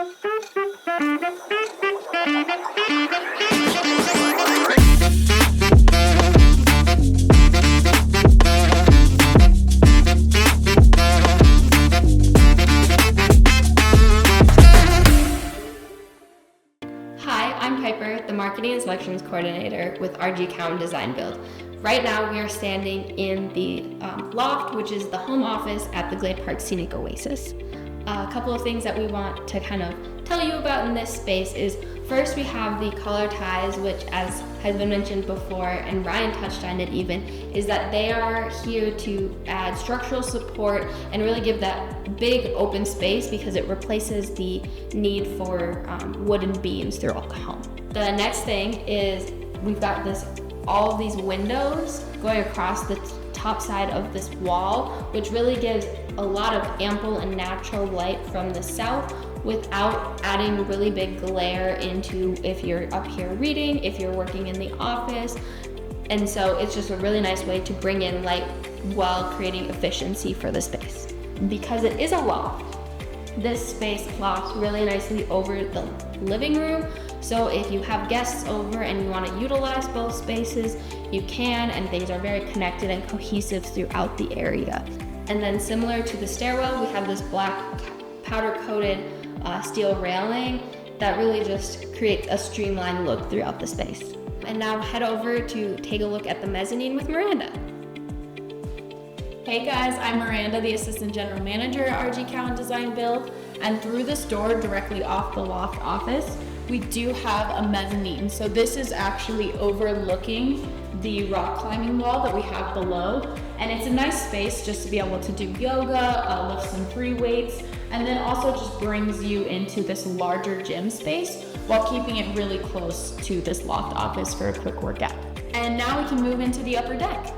The Marketing and Selections Coordinator with RG Cowan Design Build. Right now we are standing in the Loft, which is the home office at the Glade Park Scenic Oasis. A couple of things that we want to kind of tell you about in this space is, first we have the collar ties, which, as has been mentioned before, and Ryan touched on it even, is that they are here to add structural support and really give that big open space because it replaces the need for wooden beams throughout the home. The next thing is we've got all of these windows going across the top side of this wall, which really gives a lot of ample and natural light from the south without adding really big glare into if you're up here reading, if you're working in the office. And so it's just a really nice way to bring in light while creating efficiency for the space. Because it is a loft, this space lofts really nicely over the living room. So if you have guests over and you want to utilize both spaces, you can, and things are very connected and cohesive throughout the area. And then similar to the stairwell, we have this black powder-coated steel railing that really just creates a streamlined look throughout the space. And now head over to take a look at the mezzanine with Miranda. Hey guys, I'm Miranda, the Assistant General Manager at RG Cowan Design Build, and through this door directly off the Loft office, we do have a mezzanine. So this is actually overlooking the rock climbing wall that we have below, and it's a nice space just to be able to do yoga, lift some free weights, and then also just brings you into this larger gym space while keeping it really close to this Loft office for a quick workout. And now we can move into the upper deck.